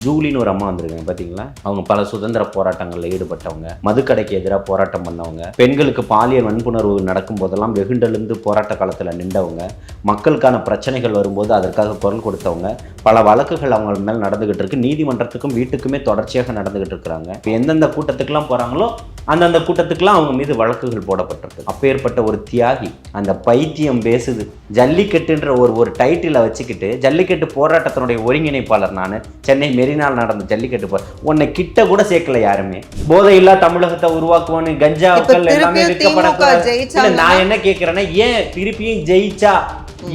ஜூலின்னு ஒரு அம்மா வந்திருக்காங்க பார்த்தீங்களா? அவங்க பல சுதந்திர போராட்டங்களில் ஈடுபட்டவங்க, மதுக்கடைக்கு எதிராக போராட்டம் பண்ணவங்க, பெண்களுக்கு பாலியல் வன்புணர்வு நடக்கும் போதெல்லாம் வெகுண்டெழுந்து போராட்ட காலத்தில் நின்றவங்க, மக்களுக்கான பிரச்சனைகள் வரும்போது அதற்காக குரல் கொடுத்தவங்க. பல வழக்குகள் அவங்க மேல் நடந்துகிட்டு இருக்கு. நீதிமன்றத்துக்கும் வீட்டுக்குமே தொடர்ச்சியாக நடந்துகிட்டு இருக்கிறாங்க. இப்போ எந்தெந்த கூட்டத்துக்கெல்லாம் போகிறாங்களோ அந்தந்த கூட்டத்துக்கெல்லாம் அவங்க மீது வழக்குகள் போடப்பட்டிருக்கு. அப்பேற்பட்ட ஒரு தியாகி, அந்த பைத்தியம் பேசுது. ஜல்லிக்கட்டுன்ற ஒரு டைட்டிலை வச்சுக்கிட்டு, ஜல்லிக்கட்டு போராட்டத்தினுடைய ஒருங்கிணைப்பாளர் நான், சென்னை மெரினால் நடந்த ஜல்லிக்கட்டு உன்னை கிட்ட கூட சேர்க்கல யாருமே. போதையில்லா தமிழகத்தை உருவாக்குவான்னு கஞ்சாக்கள் எல்லாமே விற்கப்பட. நான் என்ன கேட்கிறேன்னா, ஏன் திருப்பியும் ஜெயிச்சா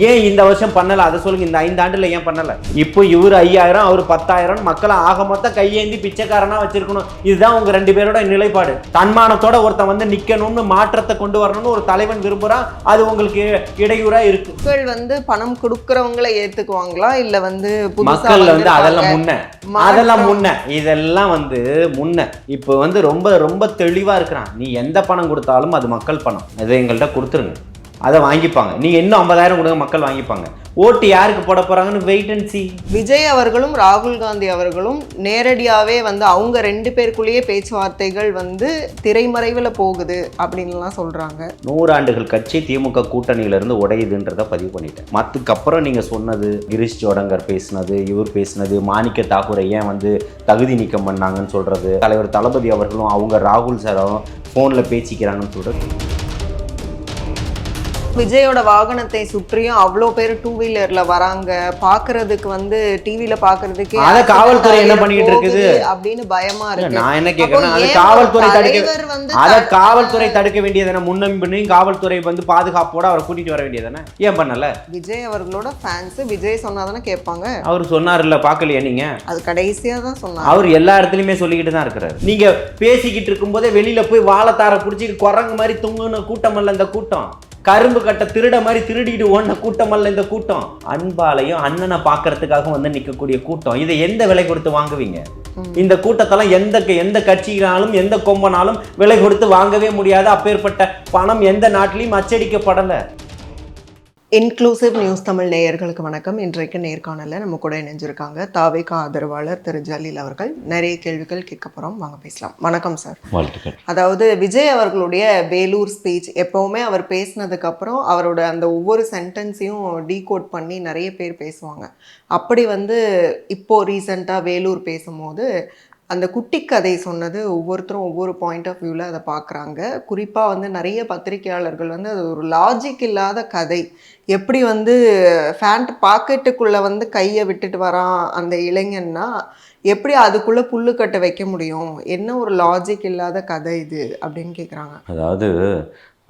ஏன் இந்த வருஷம் பண்ணல? அதை சொல்லுங்க. இந்த 5 ஆண்டுல ஏன் பண்ணல? இப்போ இவர் 5000 அவர் 10,000 மக்களை ஆக மொத்தம் கையேந்தி பிச்சைக்காரனா வச்சிருக்கணும். இதுதான் உங்க 2 பேரோட நிலைப்பாடு. தன்மானத்தோட ஒருத்தன் வந்து நிக்கணும்னு, மாற்றத்தை கொண்டு வரணும்னு ஒரு தலைவன் விரும்புறான். அது உங்களுக்கு இடையூறா இருக்கு. மக்கள் வந்து பணம் கொடுக்கறவங்களை ஏத்துக்குவாங்களா இல்ல வந்து மக்கள் வந்து அதெல்லாம் முன்ன இதெல்லாம் வந்து முன்ன. இப்போ வந்து ரொம்ப ரொம்ப தெளிவா இருக்கிறான். நீ எந்த பணம் கொடுத்தாலும் அது மக்கள் பணம், அதை எங்கள்கிட்ட கொடுத்துருங்க, அதை வாங்கிப்பாங்க. நீங்க இன்னும் 50,000 கொடுங்க, மக்கள் வாங்கிப்பாங்க. ஓட்டு யாருக்கு போட போறாங்கன்னு வெயிட் அண்ட் see. விஜய் அவர்களும் ராகுல் காந்தி அவர்களும் நேரடியாவே வந்து அவங்க 2 பேருக்குள்ளேயே பேச்சுவார்த்தைகள் வந்து திரைமறைவில் போகுது அப்படின்லாம் சொல்றாங்க. 100 ஆண்டுகள் கட்சி திமுக கூட்டணியிலிருந்து உடையுதுன்றதை பதிவு பண்ணிட்டேன். மத்துக்கப்புறம் நீங்க சொன்னது, கிரீஷ் ஜோடங்கர் பேசினது, இவர் பேசினது, மாணிக்க தாக்கூரை ஏன் வந்து தகுதி நீக்கம் பண்ணாங்கன்னு சொல்றது, தலைவர் தளபதி அவர்களும் அவங்க ராகுல் சாரும் போன்ல பேசிக்கிறாங்கன்னு சொல்றது. விஜயோட வாகனத்தை சுற்றியும் அவ்வளோ பேர் 2 வீலர்ல வராங்க, பாக்குறதுக்கு வந்து டிவில பாக்குறதுக்கு அத காவல்துறை என்ன பண்ணிட்டு இருக்குது அப்படின்னு பயமா இருக்கு. நான் என்ன கேக்குறேன்னா, காவல்துறை தடுக்க வேண்டியதானே? முன்னம்பின்னு காவல்துறை வந்து பாதுகாப்போட அவரை கூட்டிட்டு வர வேண்டியதானே? ஏன் பண்ணல? விஜய் அவர்களோட ஃபேன்ஸ் விஜய் சொன்னாதானே கேட்பாங்க. அவர் சொன்னார் இல்ல, பாக்கலையா நீங்க? அது கடைசியா தான் சொன்னார். அவர் எல்லா இடத்துலயுமே சொல்லிக்கிட்டு தான் இருக்கிறாரு. நீங்க பேசிக்கிட்டு இருக்கும் போதே வெளியில போய் வாழைத்தார புடிச்சிட்டு குரங்கு மாதிரி தூங்குன கூட்டம் அல்ல இந்த கூட்டம். கரும்பு கட்ட திருட மாதிரி திருடிட்டு ஓடின கூட்டம் அல்ல இந்த கூட்டம். அன்பாலையும் அண்ணனை பார்க்கறதுக்காக வந்து நிற்கக்கூடிய கூட்டம். இதை எந்த விலை கொடுத்து வாங்குவீங்க? இந்த கூட்டத்தெல்லாம் எந்த கட்சியினாலும் எந்த கொம்பனாலும் விலை கொடுத்து வாங்கவே முடியாது. அப்பேற்பட்ட பணம் எந்த நாட்டிலையும் அச்சடிக்கப்படலை. இன்க்ளூசிவ் நியூஸ் தமிழ் நேயர்களுக்கு வணக்கம். இன்றைக்கு நேர்காணலில் நம்ம கூட இணைஞ்சிருக்காங்க தாவேக ஆதரவாளர் திரு ஜலீல் அவர்கள். நிறைய கேள்விகள் கேட்க போகிறோம், வாங்க பேசலாம். வணக்கம் சார். வாழ்த்துக்கள். அதாவது விஜய் அவர்களுடைய வேலூர் ஸ்பீச், எப்போவுமே அவர் பேசினதுக்கப்புறம் அவரோட அந்த ஒவ்வொரு சென்டென்ஸையும் டீகோட் பண்ணி நிறைய பேர் பேசுவாங்க. அப்படி வந்து இப்போது ரீசெண்டாக வேலூர் பேசும்போது அந்த குட்டி கதை சொன்னது ஒவ்வொருத்தரும் ஒவ்வொரு பாயிண்ட் ஆஃப் வியூவில் அதை பார்க்குறாங்க. குறிப்பாக வந்து நிறைய பத்திரிகையாளர்கள் வந்து அது ஒரு லாஜிக் இல்லாத கதை, எப்படி வந்து ஃபேண்ட் பாக்கெட்டுக்குள்ளே வந்து கையை விட்டுட்டு வரான் அந்த இளைஞன்னா எப்படி அதுக்குள்ளே புல்லுக்கட்டை வைக்க முடியும், என்ன ஒரு லாஜிக் இல்லாத கதை இது அப்படின்னு கேட்குறாங்க. அதாவது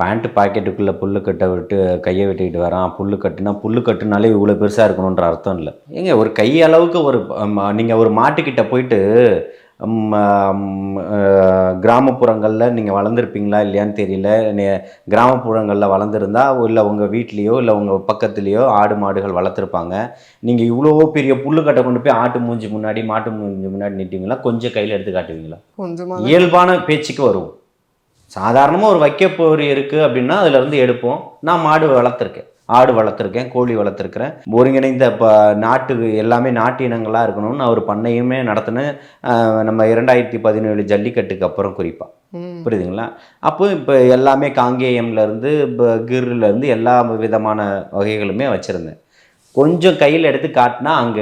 பேண்ட் பாக்கெட்டுக்குள்ளே புல்லு கட்டை விட்டு கையை விட்டுக்கிட்டு வரான். புல்லு கட்டுனாலே இவ்வளோ பெருசாக இருக்கணுன்ற அர்த்தம் இல்லை. ஏங்க ஒரு கை அளவுக்கு ஒரு நீங்கள் ஒரு மாட்டுக்கிட்ட போயிட்டு கிராமப்புறங்களில் நீங்கள் வளர்ந்துருப்பீங்களா இல்லையான்னு தெரியல. கிராமப்புறங்களில் வளர்ந்துருந்தா இல்லை உங்கள் வீட்லேயோ இல்லை உங்கள் பக்கத்துலேயோ ஆடு மாடுகள் வளர்த்துருப்பாங்க. நீங்கள் இவ்வளோ பெரிய புல்லுக்கட்டை கொண்டு போய் மாட்டு மூஞ்சி முன்னாடி நிட்டீங்களா? கொஞ்சம் கையில் எடுத்து காட்டுவீங்களா? இயல்பான பேச்சுக்கு வருவோம். சாதாரணமாக ஒரு வைக்கப்போர் இருக்குது அப்படின்னா அதுலேருந்து எடுப்போம். நான் ஆடு வளர்த்துருக்கேன், கோழி வளர்த்துருக்கிறேன். ஒருங்கிணைந்த நாட்டு எல்லாமே நாட்டு இனங்களாக இருக்கணும்னு அவர் பண்ணையுமே நடத்தின நம்ம 2017 ஜல்லிக்கட்டுக்கு அப்புறம் குறிப்பாக, புரியுதுங்களா? அப்போ இப்போ எல்லாமே காங்கேயம்லேருந்து கிர்லேருந்து எல்லா விதமான வகைகளுமே வச்சுருந்தேன். கொஞ்சம் கையில் எடுத்து காட்டினா அங்கே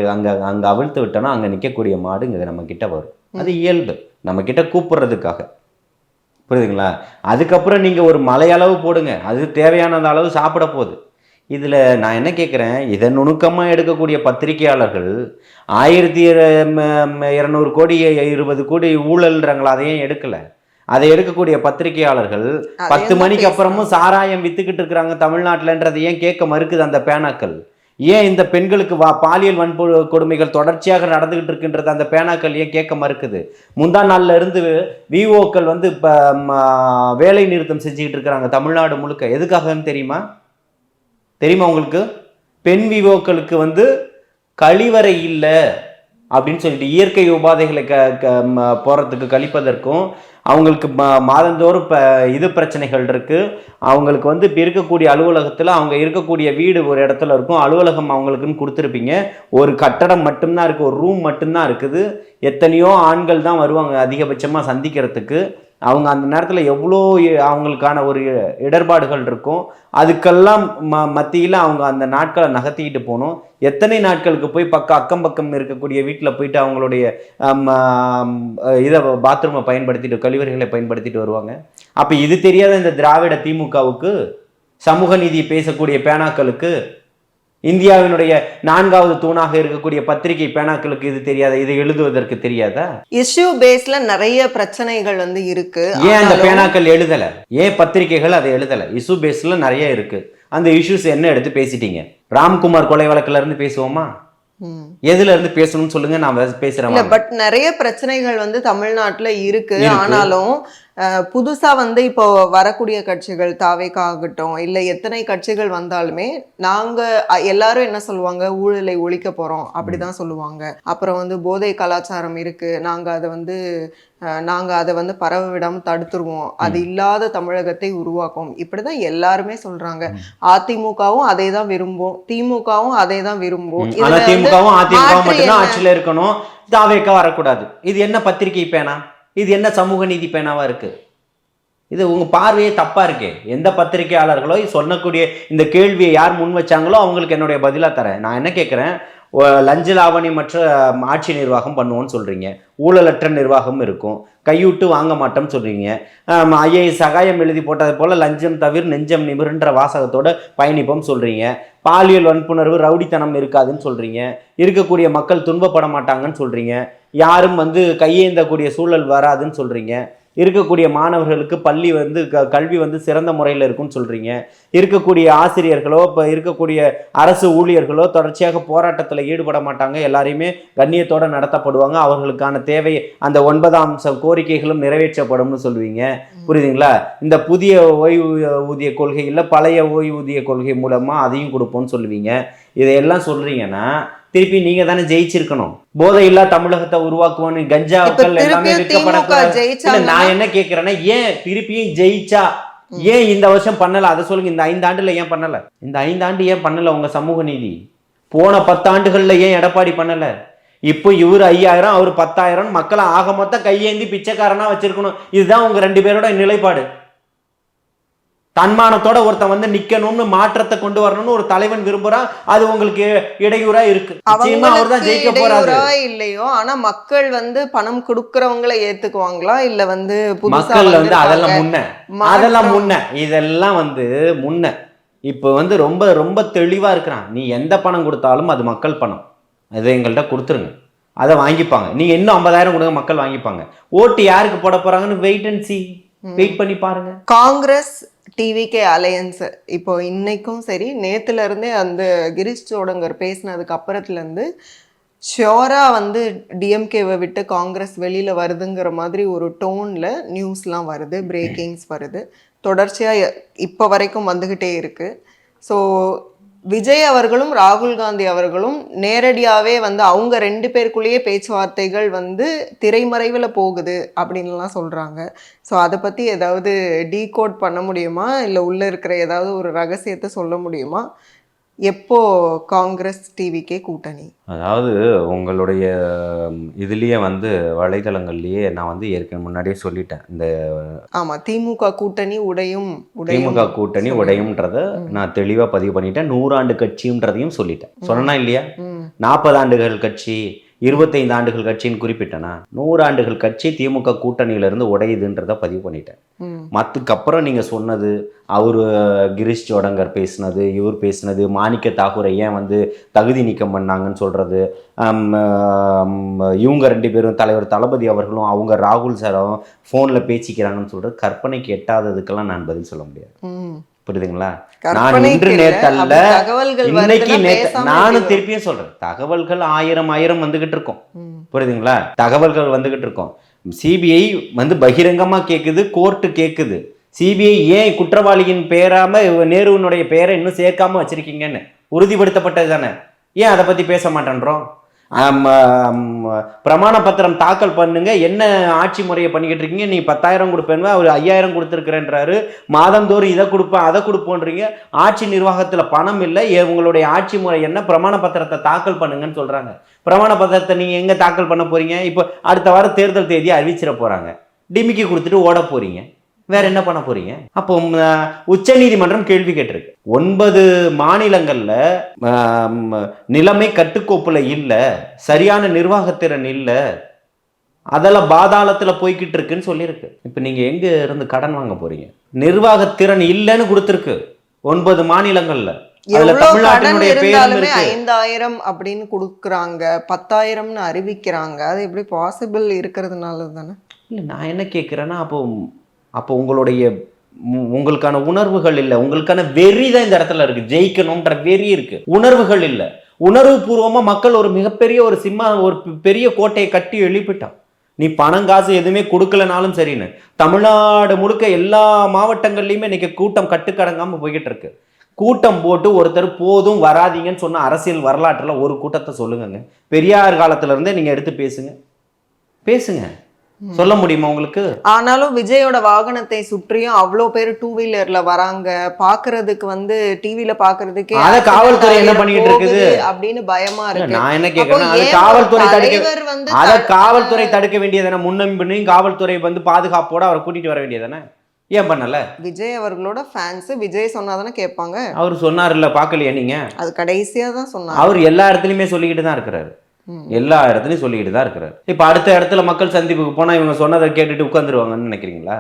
அவிழ்த்து விட்டோன்னா அங்கே நிற்கக்கூடிய மாடு இங்கே நம்மக்கிட்ட வரும். அது இயல்பு, நம்மக்கிட்ட கூப்பிட்றதுக்காக, புரியுதுங்களா? அதுக்கப்புறம் நீங்கள் ஒரு மலையளவு போடுங்க, அது தேவையான அளவு சாப்பிட போகுது. இதில் நான் என்ன கேட்குறேன், இதை நுணுக்கமாக எடுக்கக்கூடிய பத்திரிகையாளர்கள் 1200 கோடி 20 கோடி ஊழல்றாங்களா, அதையும் எடுக்கலை. அதை எடுக்கக்கூடிய பத்திரிகையாளர்கள் 10 மணிக்கு அப்புறமும் சாராயம் வித்துக்கிட்டு இருக்கிறாங்க தமிழ்நாட்டில்ன்றதை ஏன் கேட்க மறுக்குது அந்த பேனாக்கள்? ஏன் இந்த பெண்களுக்கு பாலியல் கொடுமைகள் தொடர்ச்சியாக நடந்துகிட்டு இருக்கின்றது அந்த பேனாக்கள் ஏன் கேட்க மறுக்குது? முந்தா நாள்ல இருந்து விஓக்கள் வந்து இப்போ வேலை நிறுத்தம் செஞ்சுக்கிட்டு இருக்கிறாங்க தமிழ்நாடு முழுக்க. எதுக்காகன்னு தெரியுமா உங்களுக்கு? பெண் விஓக்களுக்கு வந்து கழிவறை இல்லை அப்படின்னு சொல்லிட்டு இயற்கை உபாதைகளை போகிறதுக்கு கழிப்பதற்கும் அவங்களுக்கு மாதந்தோறும் இது பிரச்சனைகள் இருக்குது. அவங்களுக்கு வந்து இப்போ இருக்கக்கூடிய அலுவலகத்தில் அவங்க இருக்கக்கூடிய வீடு ஒரு இடத்துல இருக்கும், அலுவலகம் அவங்களுக்குன்னு கொடுத்துருப்பீங்க, ஒரு கட்டடம் மட்டும்தான் இருக்குது, ஒரு ரூம் மட்டும்தான் இருக்குது. எத்தனையோ ஆண்கள் தான் வருவாங்க அதிகபட்சமாக சந்திக்கிறதுக்கு. அவங்க அந்த நேரத்தில் எவ்வளோ அவங்களுக்கான ஒரு இடர்பாடுகள் இருக்கும். அதுக்கெல்லாம் மத்தியில் அவங்க அந்த நாட்களை நகர்த்திக்கிட்டு போகணும். எத்தனை நாட்களுக்கு போய் அக்கம் பக்கம் இருக்கக்கூடிய வீட்டில் போயிட்டு அவங்களுடைய இதை பாத்ரூமை பயன்படுத்திட்டு கழிவறைகளை பயன்படுத்திட்டு வருவாங்க. அப்போ இது தெரியாத இந்த திராவிட திமுகவுக்கு, சமூக நீதி பேசக்கூடிய பேனாக்களுக்கு, இந்தியாவினுடைய 4வது தூணாக இருக்கக்கூடிய பத்திரிகை பேனாக்களுக்கு இது தெரியாத, இது எழுதுவதற்கு தெரியாதா? இஷ்யூ பேஸ்ல நிறைய பிரச்சனைகள் வந்து இருக்கு. ஏன் அந்த பேனாக்கள் எழுதல? ஏன் பத்திரிகைகள் அதை எழுதல? இஷ்யூ பேஸ்ல நிறைய இருக்கு. அந்த இஷ்யூஸ் என்ன எடுத்து பேசிட்டீங்க? ராம்குமார் கொலை வழக்குல இருந்து பேசுவோமா? எதுல இருந்து பேசணும்னு சொல்லுங்க, நான் பேசுறேன். பட் நிறைய பிரச்சனைகள் வந்து தமிழ்நாட்டுல இருக்கு. ஆனாலும் புதுசா வந்து இப்போ வரக்கூடிய கட்சிகள் தாவேகா ஆகட்டும், இல்லை எத்தனை கட்சிகள் வந்தாலுமே நாங்க எல்லாரும் என்ன சொல்லுவாங்க, ஊழலை ஒழிக்க போறோம் அப்படிதான் சொல்லுவாங்க. அப்புறம் வந்து போதை கலாச்சாரம் இருக்கு, நாங்க அதை வந்து பரவ விடாம தடுத்துருவோம், அது இல்லாத தமிழகத்தை உருவாக்கும், இப்படிதான் எல்லாருமே சொல்றாங்க. அதிமுகவும் அதை தான் விரும்பும், திமுகவும் அதை தான் விரும்பும். திமுகவும் அதிமுகவும் மட்டும்தான் ஆட்சியில இருக்கணும், தாவேகா வரக்கூடாது. இது என்ன பத்திரிகை பேனா? இது என்ன சமூக நீதி பேனாவா இருக்கு? இது உங்க பார்வையே தப்பா இருக்கே. எந்த பத்திரிகையாளர்களோ சொல்லக்கூடிய இந்த கேள்வியை யார் முன் வச்சாங்களோ அவங்களுக்கு என்னுடைய பதிலா தரேன். நான் என்ன கேட்கிறேன், லஞ்ச லாவணி மற்ற ஆட்சி நிர்வாகம் பண்ணுவோன்னு சொல்றீங்க, ஊழலற்ற நிர்வாகம் இருக்கும், கையூட்டு வாங்க மாட்டோம்னு சொல்றீங்க, ஐஏஎஸ் சகாயம் எழுதி போட்டது போல லஞ்சம் தவிர நெஞ்சம் நிமிர்ன்ற வாசகத்தோட பயணிப்போம் சொல்றீங்க, பாலியல் வன்புணர்வு ரவுடித்தனம் இருக்காதுன்னு சொல்றீங்க, இருக்கக்கூடிய மக்கள் துன்பப்பட மாட்டாங்கன்னு சொல்றீங்க, யாரும் வந்து கையேந்தக்கூடிய சூழல் வராதுன்னு சொல்றீங்க, இருக்கக்கூடிய மாணவர்களுக்கு பள்ளி வந்து கல்வி வந்து சிறந்த முறையில் இருக்குன்னு சொல்றீங்க, இருக்கக்கூடிய ஆசிரியர்களோ இப்போ இருக்கக்கூடிய அரசு ஊழியர்களோ தொடர்ச்சியாக போராட்டத்தில் ஈடுபட மாட்டாங்க, எல்லாரையுமே கண்ணியத்தோடு நடத்தப்படுவாங்க, அவர்களுக்கான தேவை அந்த 9 அம்ச கோரிக்கைகளும் நிறைவேற்றப்படும்னு சொல்லுவீங்க. புரியுதுங்களா? இந்த புதிய ஓய்வூதிய கொள்கை இல்லை பழைய ஓய்வூதிய கொள்கை மூலமா அதையும் கொடுப்போம்னு சொல்லுவீங்க. இதையெல்லாம் சொல்றீங்கன்னா திருப்பி நீங்க தானே ஜெயிச்சிருக்கணும். போதை இல்லா தமிழகத்தை உருவாக்குவோன்னு கஞ்சாக்கள் எல்லாமே விற்கப்படக்கூடாது. நான் என்ன கேட்கிறேன்னா, ஏன் திருப்பியும் ஜெயிச்சா ஏன் இந்த வருஷம் பண்ணல? அதை சொல்லுங்க. இந்த 5 ஆண்டுல ஏன் பண்ணல? இந்த 5 ஆண்டு ஏன் பண்ணல உங்க சமூக நீதி? போன 10 ஆண்டுகள்ல ஏன் எடப்பாடி பண்ணல? இப்போ இவர் 5000 அவர் 10,000 மக்களை ஆக மொத்தம் கையேந்தி பிச்சைக்காரனா வச்சிருக்கணும். இதுதான் உங்க 2 பேரோட நிலைப்பாடு. தன்மானத்தோட ஒருத்தன் வந்து நிக்கணும்னு மாற்றத்தை கொண்டு வரணும்னு ஒரு தலைவன் விரும்புறான், அது உங்களுக்கு இடையூறா இருக்கு. அவர்தான் ஜெயிக்க போறாரு இல்லையோ, ஆனா மக்கள் வந்து பணம் கொடுக்கறவங்களை ஏத்துக்குவாங்களா இல்ல வந்து மக்கள் வந்து அதெல்லாம் முன்ன இதெல்லாம் வந்து முன்ன இப்போ வந்து ரொம்ப ரொம்ப தெளிவா இருக்கிறான். நீ எந்த பணம் கொடுத்தாலும் அது மக்கள் பணம், அதை எங்கள்கிட்ட கொடுத்துருங்க, அதை வாங்கிப்பாங்க. நீங்க இன்னும் 50,000 கொடுங்க, மக்கள் வாங்கிப்பாங்க. ஓட்டு யாருக்கு போட போறாங்கன்னு வெயிட் அண்ட் சி, வெயிட் பண்ணி பாருங்க. காங்கிரஸ் டிவிகே அலையன்ஸ் இப்போ இன்னைக்கும் சரி, நேத்துல இருந்தே அந்த கிரீஷ் சோடங்கர் பேசினதுக்கு அப்புறத்துல இருந்து ஷியோரா வந்து டிஎம்கேவை விட்டு காங்கிரஸ் வெளியில வருதுங்கிற மாதிரி ஒரு டோன்ல நியூஸ்லாம் வருது, பிரேக்கிங்ஸ் வருது, தொடர்ச்சியா இப்போ வரைக்கும் வந்துகிட்டே இருக்கு. ஸோ விஜய் அவர்களும் ராகுல் காந்தி அவர்களும் நேரடியாகவே வந்து அவங்க 2 பேருக்குள்ளேயே பேச்சுவார்த்தைகள் வந்து திரைமறைவில் போகுது அப்படின்லாம் சொல்கிறாங்க. ஸோ அதை பற்றி ஏதாவது டீகோட் பண்ண முடியுமா, இல்லை உள்ளே இருக்கிற ஏதாவது ஒரு ரகசியத்தை சொல்ல முடியுமா? எப்போ காங்கிரஸ் டிவிக்கே கூட்டணி? அதாவது உங்களுடைய இதுலேயே வந்து வலைதளங்கள்லேயே நான் வந்து ஏற்கனவே முன்னாடியே சொல்லிட்டேன், இந்த திமுக கூட்டணி உடையும் திமுக கூட்டணி உடையும்ன்றத நான் தெளிவாக பதிவு பண்ணிட்டேன். 100 ஆண்டு கட்சின்றதையும் சொல்லிட்டேன். சொன்னா இல்லையா? 40 ஆண்டுகள் கட்சி, 25 ஆண்டுகள் கட்சின்னு குறிப்பிட்டேனா? 100 ஆண்டுகள் கட்சி திமுக கூட்டணியிலிருந்து உடையுதுன்றதை பதிவு பண்ணிட்டேன். மற்றதுக்கப்புறம் நீங்கள் சொன்னது, அவர் கிரீஷ் சோடங்கர் பேசினது, இவர் பேசினது, மாணிக்க தாகூரை ஏன் வந்து தகுதி நீக்கம் பண்ணாங்கன்னு சொல்கிறது, இவங்க 2 பேரும் தலைவர் தளபதி அவர்களும் அவங்க ராகுல் சாரும் ஃபோனில் பேசிக்கிறாங்கன்னு சொல்கிறது கற்பனைக்கு எட்டாததுக்கெல்லாம் நான் பதில் சொல்ல முடியாது. புரியுதுங்களா? நான் இன்று நேத்தல்ல, இன்னைக்கு நானும் திருப்பியும் சொல்றேன், தகவல்கள் 1000 வந்துகிட்டு இருக்கும். புரியுதுங்களா? தகவல்கள் வந்துகிட்டு இருக்கும். சிபிஐ வந்து பகிரங்கமா கேக்குது, கோர்ட்டு கேக்குது. சிபிஐ ஏன் குற்றவாளியின் பேராம நேருவினுடைய பெயரை இன்னும் சேர்க்காம வச்சிருக்கீங்கன்னு உறுதிப்படுத்தப்பட்டது தானே. ஏன் அதை பத்தி பேச மாட்டேன்றோம்? பிரமாண பத்திரம் தாக்கல் பண்ணுங்க, என்ன ஆட்சி முறையை பண்ணிக்கிட்டு இருக்கீங்க, நீ 10,000 கொடுப்பேன், அவர் 5,000 கொடுத்துருக்கிறேன்றாரு, மாதந்தோறும் இதை கொடுப்பேன் அதை கொடுப்போன்றீங்க, ஆட்சி நிர்வாகத்தில் பணம் இல்லை, உங்களுடைய ஆட்சி முறை என்ன, பிரமாண பத்திரத்தை தாக்கல் பண்ணுங்கன்னு சொல்றாங்க. பிரமாண பத்திரத்தை நீங்க எங்க தாக்கல் பண்ண போறீங்க? இப்போ அடுத்த வாரம் தேர்தல் தேதியை அறிவிச்சிட போறாங்க, டிமிக்கி கொடுத்துட்டு ஓட போறீங்க, வேற என்ன பண்ண போறீங்க? அப்போ உச்ச நீதிமன்றம் கேள்வி கேட்டிருக்கு. 9 மாநிலங்கள்ல நிலைமை கட்டுக்கோப்புல இல்ல, சரியான நிர்வாகத்திறன் இல்ல, அதெல்லாம் பாதாளத்துல போய்கிட்டு இருக்குன்னு சொல்லியிருக்கு. இப்ப நீங்க எங்க இருந்து கடன் வாங்க போறீங்க? நிர்வாகத்திறன் இல்லைன்னு கொடுத்திருக்கு 9 மாநிலங்கள்ல. எவ்வளவு கடன் இருந்தாலுமே 5,000 அப்படின்னு கொடுக்குறாங்க, 10,000ன்னு அறிவிக்கிறாங்க. அது எப்படி பாசிபிள் இருக்கிறதுனால தானே. இல்லை, நான் என்ன கேட்குறேன்னா, அப்போ உங்களுக்கான உணர்வுகள் இல்லை, உங்களுக்கான வெறி தான் இந்த இடத்துல இருக்கு. ஜெயிக்கணும்ன்ற வெறி இருக்கு, உணர்வுகள் இல்லை. உணர்வு பூர்வமாக மக்கள் ஒரு மிகப்பெரிய ஒரு பெரிய கோட்டையை கட்டி எழுப்பிட்டான். நீ பணம் காசு எதுவுமே கொடுக்கலனாலும் சரின்னு தமிழ்நாடு முழுக்க எல்லா மாவட்டங்கள்லையுமே இன்னைக்கு கூட்டம் கட்டுக்கடங்காமல் போய்கிட்டு இருக்கு. கூட்டம் போட்டு ஒருத்தர் போதும் வராதிங்கன்னு சொன்ன அரசியல் வரலாற்றில் ஒரு கூட்டத்தை சொல்லுங்க. பெரியார் காலத்துல இருந்தே நீங்க எடுத்து பேசுங்க. சொல்ல முடியுமா உங்களுக்கு? ஆனாலும் விஜயோட வாகனத்தை சுற்றியும் அவ்வளோ பேர் 2 வீலர்ல வராங்க, பாக்குறதுக்கு டிவில பாக்குறதுக்கே அத காவல்துறை என்ன பண்ணிட்டு இருக்குது அப்படின்னு பயமா இருக்கு. நான் என்ன கேக்குறேன், அத காவல்துறை தடுக்க வேண்டியதானே? முன்னும் காவல்துறை பாதுகாப்போட அவரை கூட்டிட்டு வர வேண்டியதானே? ஏன் பண்ணல? விஜய் அவர்களோட ஃபேன்ஸ் விஜய் சொன்னாதானே கேட்பாங்க. அவர் சொன்னார்ல, பாக்கலையா நீங்க? அது கடைசியா தான் சொன்னார். அவர் எல்லா இடத்துலயுமே சொல்லிக்கிட்டு தான் இருக்கிறாரு, எல்லா இடத்துலையும் சொல்லிக்கிட்டு தான் இருக்கிறார். இப்போ அடுத்த இடத்துல மக்கள் சந்திப்புக்கு போனால் இவங்க சொன்னதை கேட்டுட்டு உட்காந்துருவாங்கன்னு நினைக்கிறீங்களா?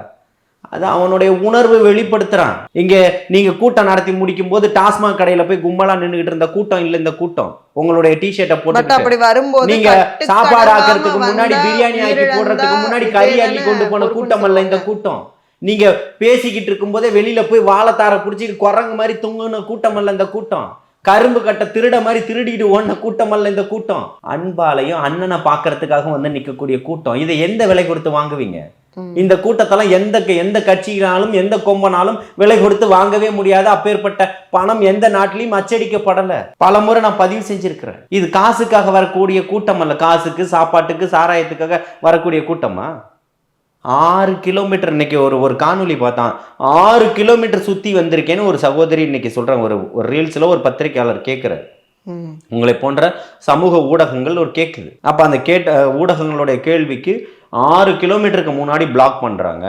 அது அவனுடைய உணர்வு வெளிப்படுத்துறான். இங்கே நீங்கள் கூட்டம் நடத்தி முடிக்கும் போது டாஸ்மாக் கடையில் போய் கும்பலாக நின்றுகிட்டு இருந்த கூட்டம் இல்லை இந்த கூட்டம். உங்களுடைய டிஷர்ட்டை போட்டு அப்படி வரும்போது நீங்க சாப்பாடு ஆக்கிறதுக்கு முன்னாடி, பிரியாணி ஆக்கி போடுறதுக்கு முன்னாடி கறி அள்ளி கொண்டு போன கூட்டம் அல்ல இந்த கூட்டம். நீங்க பேசிக்கிட்டு இருக்கும் போதே வெளியில போய் வாழைத்தார பிடிச்சி குரங்கு மாதிரி தூங்குன கூட்டம் அல்ல இந்த கூட்டம். கரும்பு கட்ட திருட மாதிரி திருடிட்டு ஓடின கூட்டம் அல்ல இந்த கூட்டம். அன்பாலையும் அண்ணனை பாக்குறதுக்காக நிக்கக்கூடிய கூட்டம். இதை எந்த விலை கொடுத்து வாங்குவீங்க? இந்த கூட்டத்தெல்லாம் எந்த கட்சியினாலும் எந்த கொம்பனாலும் விலை கொடுத்து வாங்கவே முடியாது. அப்பேற்பட்ட பணம் எந்த நாட்டிலையும் அச்சடிக்கப்படல. பல முறை நான் பதிவு செஞ்சிருக்கிறேன். இது காசுக்காக வரக்கூடிய கூட்டம் அல்ல, காசுக்கு சாப்பாட்டுக்கு சாராயத்துக்காக வரக்கூடிய கூட்டமா? 6 கிலோமீட்டர் இன்னைக்கு ஒரு காணொலி பார்த்தான், 6 கிலோமீட்டர் சுத்தி வந்திருக்கேன்னு ஒரு சகோதரி இன்னைக்கு சொல்றாங்க. ஒரு ரீல்ஸ்ல ஒரு பத்திரிகையாளர் கேட்கிறார், உங்களை போன்ற சமூக ஊடகங்கள் கேட்குது. அப்ப அந்த ஊடகங்களுடைய கேள்விக்கு 6 கிலோமீட்டருக்கு முன்னாடி பிளாக் பண்றாங்க.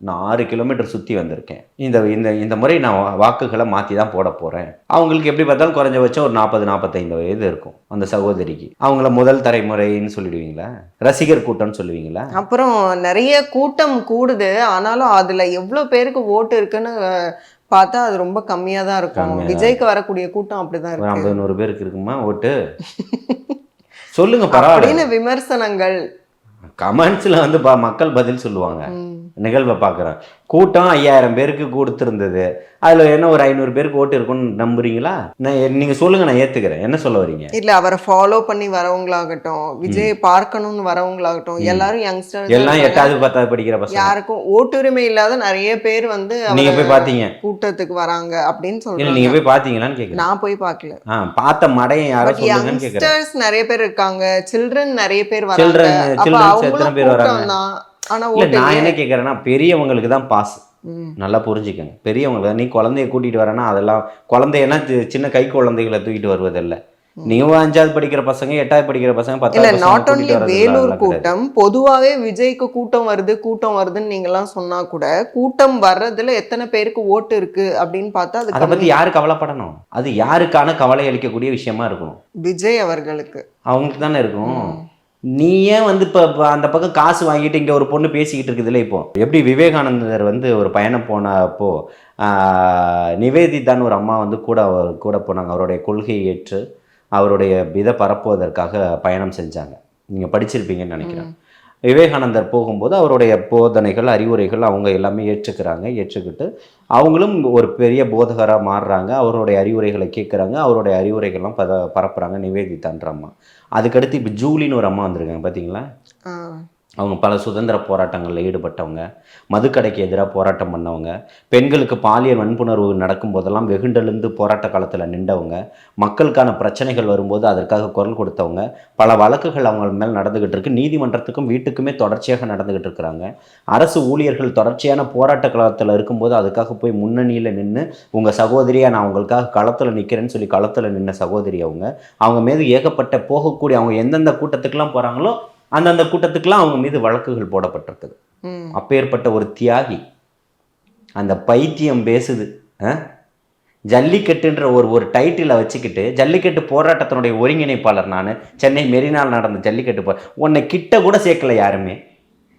நான் 6 கிலோமீட்டர் சுற்றி வந்திருக்கேன். இந்த முறை நான் வாக்குகளை மாற்றி தான் போட போகிறேன். அவங்களுக்கு எப்படி பார்த்தாலும் குறைஞ்சபட்சம் ஒரு 40-45 வயது இருக்கும் அந்த சகோதரிக்கு. அவங்கள முதல் தலைமுறைன்னு சொல்லிடுவீங்களா? ரசிகர் கூட்டம்னு சொல்லுவீங்களா? அப்புறம் நிறைய கூட்டம் கூடுது, ஆனாலும் அதில் எவ்வளோ பேருக்கு ஓட்டு இருக்குன்னு பார்த்தா அது ரொம்ப கம்மியாக தான் இருக்கும். விஜய்க்கு வரக்கூடிய கூட்டம் அப்படிதான் இருக்கு. 50-100 பேருக்கு இருக்குமா ஓட்டு? சொல்லுங்க பரவாயில்ல. விமர்சனங்கள் கமெண்ட்ஸ்ல மக்கள் பதில் சொல்லுவாங்க. நிகழ்வை பார்க்குறேன், கூட்டம் 5000 பேருக்கு கொடுத்துருந்தது, அதில் என்ன ஒரு 500 பேருக்கு ஓட்டு இருக்குன்னு நம்புறீங்களா? நீங்கள் சொல்லுங்க, நான் ஏற்றுக்கிறேன். என்ன சொல்ல வரீங்க? இல்லை, அவரை ஃபாலோ பண்ணி வரவங்களாகட்டும், விஜய் பார்க்கணும்னு வரவங்களாகட்டும், எல்லாரும் யங்ஸ்டர், எல்லாம் 8வது 10வது படிக்கிற பசங்க, யாருக்கும் ஓட்டுரிமை இல்லாத நிறைய பேர் நீங்கள் போய் பார்த்தீங்க கூட்டத்துக்கு வராங்க அப்படின்னு சொல்லுங்க. நீங்கள் போய் பார்த்தீங்களான்னு கேட்குறேன். நான் போய் பார்க்கல. பார்த்த மடையை யாரோ சொல்லுங்கன்னு கேட்குறேன். யங்ஸ்டர்ஸ் நிறைய பேர் இருக்காங்க, சில்ட்ரன் நிறைய பேர் வராங்க. எத்தனை பேர் வராங்க? நான் என்ன கேட்குறேன்னா, பெரியவங்களுக்கு தான் பாஸ். நல்லா புரிஞ்சுக்கங்க, பெரியவங்களுக்கு. நீ குழந்தைய கூட்டிட்டு வரேன்னா அதெல்லாம் குழந்தையெல்லாம் சின்ன கை குழந்தைகளை தூக்கிட்டு வருவதில்லை. நீங்க 5வது படிக்கிற பசங்க, 8வது படிக்கிற பசங்க, 10வது நாட் ஒன்லி வேலூர் கூட்டம், பொதுவாவே விஜய்க்கு கூட்டம் வருதுன்னு நீங்க எல்லாம் சொன்னா கூட, கூட்டம் வர்றதுல எத்தனை பேருக்கு ஓட்டு இருக்கு அப்படின்னு பார்த்தா அதை பத்தி யாரு கவலைப்படணும்? அது யாருக்கான கவலை அளிக்கக்கூடிய விஷயமா இருக்கணும்? விஜய் அவர்களுக்கு, அவங்களுக்கு தானே இருக்கும். நீ ஏன் இப்போ அந்த பக்கம் காசு வாங்கிட்டு இங்கே ஒரு பொண்ணு பேசிக்கிட்டு இருக்குதுல்ல? இப்போ எப்படி விவேகானந்தர் ஒரு பயணம் போனப்போ நிவேதிதான்னு ஒரு அம்மா கூட போனாங்க. அவருடைய கொள்கையை ஏற்று அவருடைய இதை பரப்புவதற்காக பயணம் செஞ்சாங்க. நீங்கள் படிச்சிருப்பீங்கன்னு நினைக்கிறேன். விவேகானந்தர் போகும்போது அவருடைய போதனைகள், அறிவுரைகள் அவங்க எல்லாமே ஏற்றுக்கிட்டு அவங்களும் ஒரு பெரிய போதகராக மாறுறாங்க. அவருடைய அறிவுரைகளை கேட்குறாங்க, அவருடைய அறிவுரைகள்லாம் பரப்புகிறாங்க நிவேதிதான்ற அம்மா. அதுக்கடுத்து இப்போ ஜூலின்னு ஒரு அம்மா வந்திருக்காங்க, பார்த்தீங்களா? அவங்க பல சுதந்திர போராட்டங்களில் ஈடுபட்டவங்க, மதுக்கடைக்கு எதிராக போராட்டம் பண்ணவங்க, பெண்களுக்கு பாலியல் வன்புணர்வு நடக்கும்போதெல்லாம் வெகுண்டெழுந்து போராட்ட காலத்தில் நின்றவங்க, மக்களுக்கான பிரச்சனைகள் வரும்போது அதற்காக குரல் கொடுத்தவங்க. பல வழக்குகள் அவங்க மேல் நடந்துகிட்டு இருக்கு. நீதிமன்றத்துக்கும் வீட்டுக்குமே தொடர்ச்சியாக நடந்துகிட்டு இருக்கிறாங்க. அரசு ஊழியர்கள் தொடர்ச்சியான போராட்ட காலத்தில் இருக்கும்போது அதுக்காக போய் முன்னணியில் நின்று உங்கள் சகோதரியாக நான் உங்களுக்காக களத்தில் நிற்கிறேன்னு சொல்லி களத்தில் நின்ன சகோதரி அவங்க மீது ஏகப்பட்ட போகக்கூடிய அவங்க எந்தெந்த கூட்டத்துக்கெல்லாம் போகிறாங்களோ அந்தந்த கூட்டத்துக்கெல்லாம் அவங்க மீது வழக்குகள் போடப்பட்டிருக்குது. அப்பேற்பட்ட ஒரு தியாகி அந்த பைத்தியம் பேசுது. ஜல்லிக்கட்டுன்ற ஒரு டைட்டிலை வச்சுக்கிட்டு ஜல்லிக்கட்டு போராட்டத்தினுடைய ஒருங்கிணைப்பாளர் நான், சென்னை மெரினால் நடந்த ஜல்லிக்கட்டு உன்னை கிட்ட கூட சேர்க்கல யாருமே.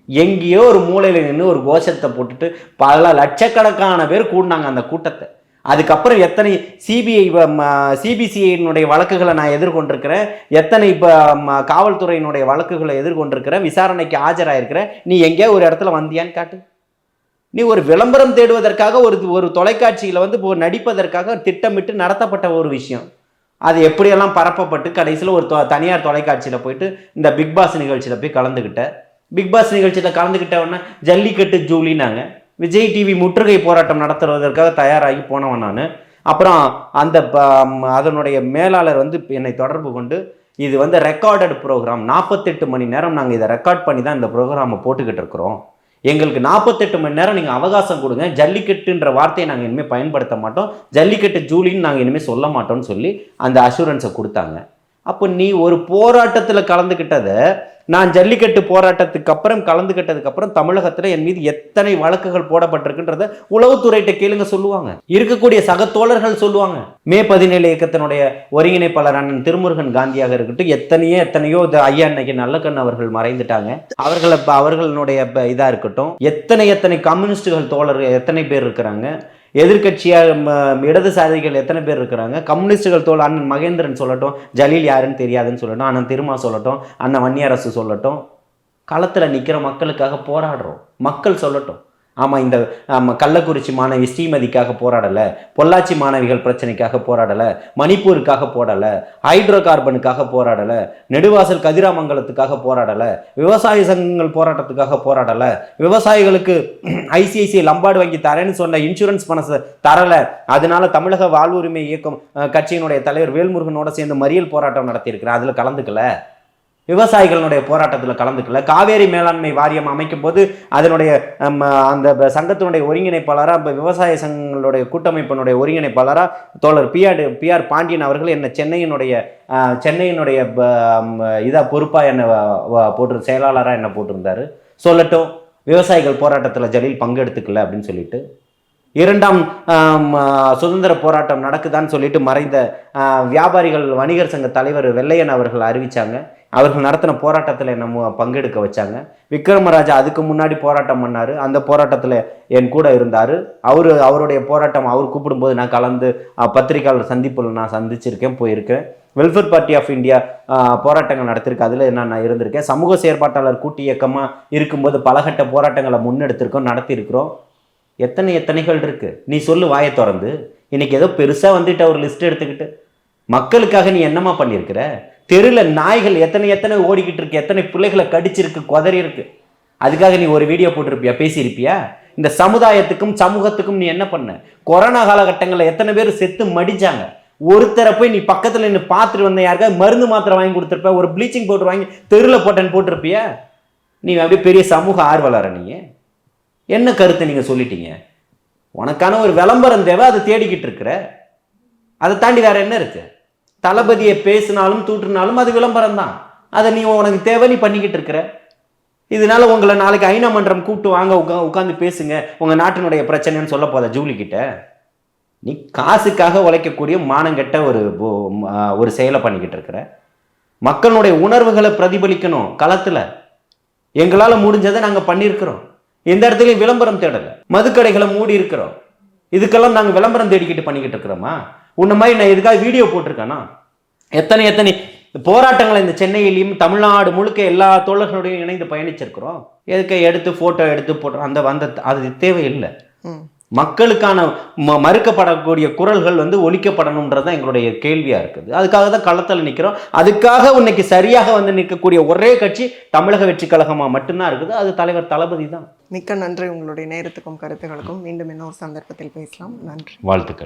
எங்கேயோ ஒரு மூலையில் நின்று ஒரு கோஷத்தை போட்டுட்டு பல லட்சக்கணக்கான பேர் கூடினாங்க அந்த கூட்டத்தை. அதுக்கப்புறம் எத்தனை சிபிசிஐனுடைய வழக்குகளை நான் எதிர்கொண்டிருக்கிறேன், எத்தனை இப்போ காவல்துறையினுடைய வழக்குகளை எதிர்கொண்டிருக்கிறேன், விசாரணைக்கு ஆஜராயிருக்கிறேன். நீ எங்கேயோ ஒரு இடத்துல வந்தியான்னு காட்டு. நீ ஒரு விளம்பரம் தேடுவதற்காக ஒரு தொலைக்காட்சியில் வந்து நடிப்பதற்காக திட்டமிட்டு நடத்தப்பட்ட ஒரு விஷயம். அது எப்படியெல்லாம் பரப்பப்பட்டு கடைசியில் ஒரு தனியார் தொலைக்காட்சியில் போயிட்டு இந்த பிக் பாஸ் நிகழ்ச்சியில் போய் கலந்துக்கிட்ட. பிக் பாஸ் நிகழ்ச்சியில் கலந்துக்கிட்டவொன்னே ஜல்லிக்கட்டு ஜூலினாங்க. விஜய் டிவி முற்றுகை போராட்டம் நடத்துவதற்காக தயாராகி போனவன் நான். அப்புறம் அதனுடைய மேலாளர் வந்து என்னை தொடர்பு கொண்டு இது வந்து ரெக்கார்டட் ப்ரோக்ராம், 48 மணி நேரம் நாங்கள் இதை ரெக்கார்ட் பண்ணி தான் இந்த ப்ரோக்ராமை போட்டுக்கிட்டு இருக்கிறோம், எங்களுக்கு 48 மணி நேரம் நீங்கள் அவகாசம் கொடுங்க, ஜல்லிக்கட்டுன்ற வார்த்தையை நாங்கள் இனிமேல் பயன்படுத்த மாட்டோம், ஜல்லிக்கட்டு ஜூலின்னு நாங்கள் இனிமேல் சொல்ல மாட்டோம்னு சொல்லி அந்த அஷூரன்ஸை கொடுத்தாங்க. அப்போ நீ ஒரு போராட்டத்தில் கலந்துக்கிட்டதை நான் ஜல்லிக்கட்டு போராட்டத்துக்கு அப்புறம் கலந்துக்கிட்டதுக்கப்புறம் தமிழகத்தில் என் மீது எத்தனை வழக்குகள் போடப்பட்டிருக்குன்றத உளவுத்துறையிட்ட கேளுங்க சொல்லுவாங்க. இருக்கக்கூடிய சக தோழர்கள் சொல்லுவாங்க. மே 17 இயக்கத்தினுடைய ஒருங்கிணைப்பாளர் அண்ணன் திருமுருகன் காந்தியாக இருக்கட்டும், எத்தனையோ ஐயா இன்னைக்கு நல்லக்கண் அவர்கள் மறைந்துட்டாங்க, அவர்களுடைய இதாக இருக்கட்டும், எத்தனை கம்யூனிஸ்டுகள் தோழர்கள் எத்தனை பேர் இருக்கிறாங்க, எதிர்கட்சியாக இடதுசாரிகள் எத்தனை பேர் இருக்கிறாங்க, கம்யூனிஸ்டுகள் தோல் அண்ணன் மகேந்திரன் சொல்லட்டும், ஜலீல் யாருன்னு தெரியாதுன்னு சொல்லட்டும், அண்ணன் திருமா சொல்லட்டும், அண்ணன் வன்னியரசு சொல்லட்டும், களத்தில் நிற்கிற மக்களுக்காக போராடுறோம். மக்கள் சொல்லட்டும். ஆமாம், இந்த கள்ளக்குறிச்சி மாணவி ஸ்ரீமதிக்காக போராடலை, பொள்ளாச்சி மாணவிகள் பிரச்சனைக்காக போராடலை, மணிப்பூருக்காக போடலை, ஹைட்ரோ கார்பனுக்காக போராடலை, நெடுவாசல் கதிராமங்கலத்துக்காக போராடலை, விவசாய சங்கங்கள் போராட்டத்துக்காக போராடலை, விவசாயிகளுக்கு ஐசிஐசிஐ லம்பாடு வாங்கி தரேன்னு சொன்ன இன்சூரன்ஸ் பணத்தை தரலை, அதனால தமிழக வாழ்வுரிமை இயக்கம் கட்சியினுடைய தலைவர் வேல்முருகனோட சேர்ந்து மறியல் போராட்டம் நடத்தியிருக்கிறேன், அதில் கலந்துக்கல, விவசாயிகளுடைய போராட்டத்தில் கலந்துக்கல, காவேரி மேலாண்மை வாரியம் அமைக்கும் போது அதனுடைய அந்த சங்கத்தினுடைய ஒருங்கிணைப்பாளராக விவசாய சங்கங்களுடைய கூட்டமைப்பினுடைய ஒருங்கிணைப்பாளராக தோழர் பிஆர் பாண்டியன் அவர்கள் என்ன சென்னையினுடைய இதாக பொறுப்பாக என்ன போட்டு செயலாளராக என்ன போட்டிருந்தாரு. சொல்லட்டும், விவசாயிகள் போராட்டத்தில் ஜலீல் பங்கெடுத்துக்கல அப்படின்னு சொல்லிட்டு, இரண்டாம் சுதந்திர போராட்டம் நடக்குதான்னு சொல்லிட்டு மறைந்த வியாபாரிகள் வணிகர் சங்க தலைவர் வெள்ளையன் அவர்கள் அறிவித்தாங்க. அவர்கள் நடத்தின போராட்டத்தில் என்ன பங்கெடுக்க வச்சாங்க. விக்ரமராஜா அதுக்கு முன்னாடி போராட்டம் பண்ணார், அந்த போராட்டத்தில் என் கூட இருந்தார். அவருடைய போராட்டம் அவர் கூப்பிடும்போது நான் கலந்து பத்திரிகையாளர் சந்திப்பில் நான் சந்திச்சிருக்கேன், போயிருக்கேன். வெல்ஃபேர் பார்ட்டி ஆஃப் இந்தியா போராட்டங்கள் நடத்திருக்கு, அதில் நான் இருந்திருக்கேன். சமூக செயற்பாட்டாளர் கூட்டு இயக்கமாக இருக்கும்போது பலகட்ட போராட்டங்களை முன்னெடுத்திருக்கோம், நடத்தியிருக்கிறோம். எத்தனைகள் இருக்கு, நீ சொல்லு வாயை திறந்து. இன்னைக்கு ஏதோ பெருசாக வந்துட்டு ஒரு லிஸ்ட் எடுத்துக்கிட்டு மக்களுக்காக நீ என்னமா பண்ணியிருக்கிற? தெருவில் நாய்கள் எத்தனை ஓடிக்கிட்டு இருக்கு, எத்தனை பிள்ளைகளை கடிச்சிருக்கு, குதறி இருக்கு, அதுக்காக நீ ஒரு வீடியோ போட்டிருப்பியா, பேசியிருப்பியா? இந்த சமுதாயத்துக்கும் சமூகத்துக்கும் நீ என்ன பண்ண? கொரோனா காலகட்டங்களில் எத்தனை பேர் செத்து மடிச்சாங்க, ஒருத்தரை போய் நீ பக்கத்தில் நின்று பார்த்துட்டு வந்த, யாருக்காவது மருந்து மாத்திரை வாங்கி கொடுத்துருப்ப, ஒரு ப்ளீச்சிங் பவுடர் வாங்கி தெருவில் போட்டேன்னு போட்டிருப்பியா? நீ அப்படியே பெரிய சமூக ஆர்வலர? நீ என்ன கருத்தை நீங்கள் சொல்லிட்டீங்க? உனக்கான ஒரு விளம்பரம் தேவை, அதை தேடிக்கிட்டு இருக்கிற. அதை தாண்டி வேற என்ன இருக்கு? தளபதியை பேசினாலும் தூற்றினாலும் அது விளம்பரம் தான். அதை நீ உனக்கு தேவை, நீ பண்ணிக்கிட்டு இருக்கிற. இதனால உங்களை நாளைக்கு ஐநா மன்றம் கூப்பிட்டு வாங்க, உட்காந்து பேசுங்க, உங்க நாட்டினுடைய பிரச்சனைன்னு சொல்ல போதா ஜூலி கிட்ட? நீ காசுக்காக உழைக்கக்கூடிய மானங்கெட்ட ஒரு செயலை பண்ணிக்கிட்டு இருக்கிற. மக்களுடைய உணர்வுகளை பிரதிபலிக்கணும் களத்துல. எங்களால் முடிஞ்சதை நாங்கள் பண்ணியிருக்கிறோம். எந்த இடத்துலையும் விளம்பரம் தேடலை. மதுக்கடைகளை மூடி இருக்கிறோம். இதுக்கெல்லாம் நாங்கள் விளம்பரம் தேடிக்கிட்டு பண்ணிக்கிட்டு இருக்கிறோமா? உன்ன மாதிரி நான் எதுக்காக வீடியோ போட்டிருக்கேனா? எத்தனை போராட்டங்களை இந்த சென்னையிலையும் தமிழ்நாடு முழுக்க எல்லா தோழர்களுடையும் இணைந்து பயணிச்சிருக்கிறோம். எதுக்கு எடுத்து ஃபோட்டோ எடுத்து போட்டோம், அது தேவையில்லை. மக்களுக்கான மறுக்கப்படக்கூடிய குரல்கள் வந்து ஒலிக்கப்படணுன்றது தான் எங்களுடைய கேள்வியாக இருக்குது. அதுக்காக தான் களத்தில் நிற்கிறோம். அதுக்காக இன்னைக்கு சரியாக வந்து நிற்கக்கூடிய ஒரே கட்சி தமிழக வெற்றி கழகமாக மட்டும்தான் இருக்குது. அது தலைவர் தளபதி தான். மிக்க நன்றி உங்களுடைய நேரத்துக்கும் கருத்துக்களுக்கும். மீண்டும் இன்னொரு சந்தர்ப்பத்தில் பேசலாம். நன்றி. வாழ்த்துக்கள்.